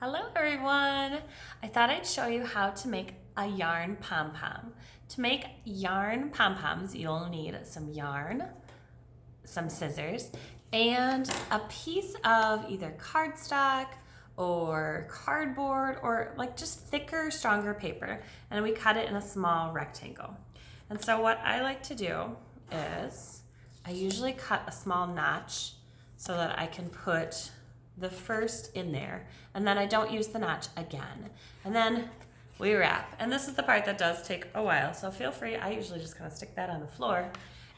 Hello everyone! I thought I'd show you how to make a yarn pom-pom. To make yarn pom-poms, you'll need some yarn, some scissors, and a piece of either cardstock or cardboard or like just thicker, stronger paper. And we cut it in a small rectangle. And so what I like to do is I usually cut a small notch so that I can put the first in there, and then I don't use the notch again. And then we wrap. And this is the part that does take a while, so feel free, I usually just kind of stick that on the floor.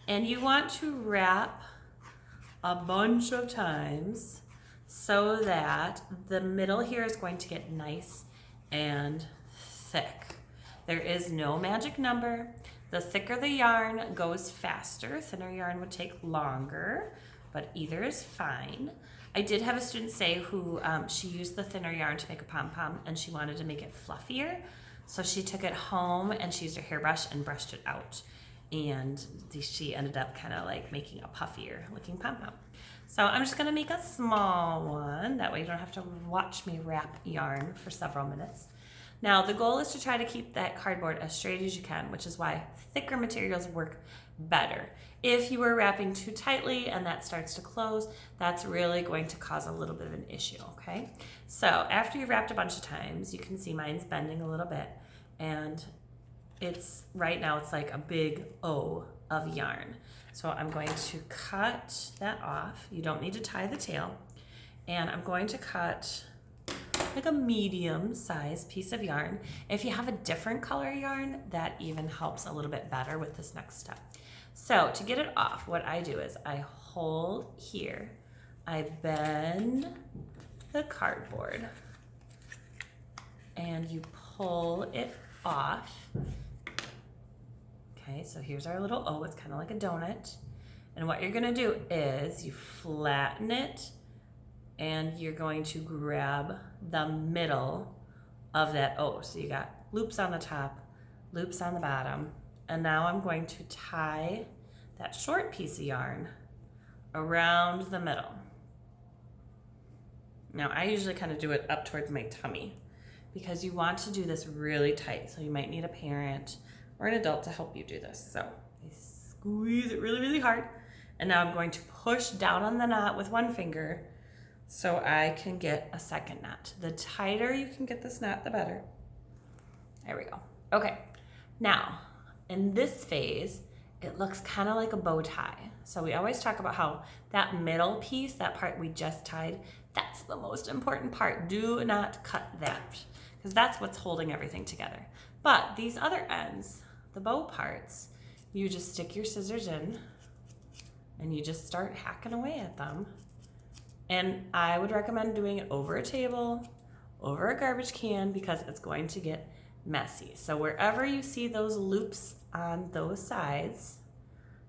And you want to wrap a bunch of times so that the middle here is going to get nice and thick. There is no magic number. The thicker the yarn goes faster. Thinner yarn would take longer, but either is fine. I did have a student say who she used the thinner yarn to make a pom-pom and she wanted to make it fluffier. So she took it home and she used her hairbrush and brushed it out. And she ended up kind of like making a puffier looking pom-pom. So I'm just gonna make a small one. That way you don't have to watch me wrap yarn for several minutes. Now the goal is to try to keep that cardboard as straight as you can, which is why thicker materials work better. If you were wrapping too tightly and that starts to close, that's really going to cause a little bit of an issue, okay? So after you've wrapped a bunch of times, you can see mine's bending a little bit, and right now it's like a big O of yarn. So I'm going to cut that off. You don't need to tie the tail. And I'm going to cut like a medium-sized piece of yarn. If you have a different color yarn, that even helps a little bit better with this next step. So to get it off, what I do is I hold here, I bend the cardboard, and you pull it off. Okay, so here's our little O, it's kind of like a donut. And what you're gonna do is you flatten it, and you're going to grab the middle of that O. So you got loops on the top, loops on the bottom, and now I'm going to tie that short piece of yarn around the middle. Now I usually kind of do it up towards my tummy because you want to do this really tight. So you might need a parent or an adult to help you do this. So I squeeze it really, really hard. And now I'm going to push down on the knot with one finger so I can get a second knot. The tighter you can get this knot, the better. There we go. Okay, now in this phase, it looks kind of like a bow tie. So we always talk about how that middle piece, that part we just tied, that's the most important part. Do not cut that, because that's what's holding everything together. But these other ends, the bow parts, you just stick your scissors in and you just start hacking away at them. And I would recommend doing it over a table, over a garbage can, because it's going to get messy. So wherever you see those loops on those sides,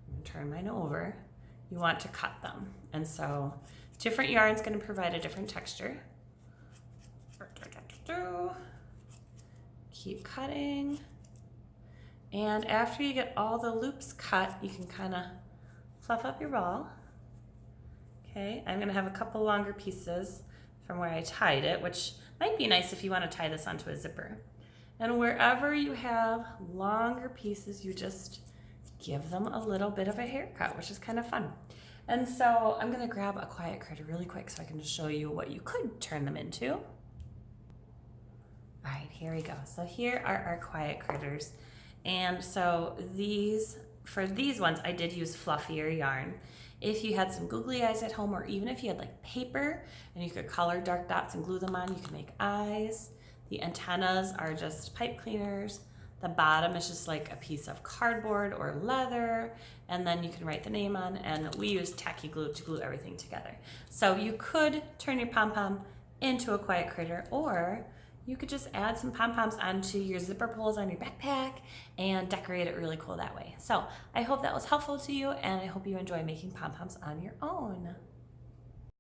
I'm gonna turn mine over, you want to cut them. And so different yarn's gonna provide a different texture. Keep cutting. And after you get all the loops cut, you can kind of fluff up your ball. Okay, I'm gonna have a couple longer pieces from where I tied it, which might be nice if you want to tie this onto a zipper. And wherever you have longer pieces, you just give them a little bit of a haircut, which is kind of fun. And so I'm gonna grab a quiet critter really quick so I can just show you what you could turn them into. All right, here we go. So here are our quiet critters. And so for these ones, I did use fluffier yarn. If you had some googly eyes at home, or even if you had like paper and you could color dark dots and glue them on, you could make eyes. The antennas are just pipe cleaners. The bottom is just like a piece of cardboard or leather, and then you can write the name on, and we use tacky glue to glue everything together. So you could turn your pom-pom into a quiet critter, or you could just add some pom-poms onto your zipper pulls on your backpack and decorate it really cool that way. So I hope that was helpful to you, and I hope you enjoy making pom-poms on your own.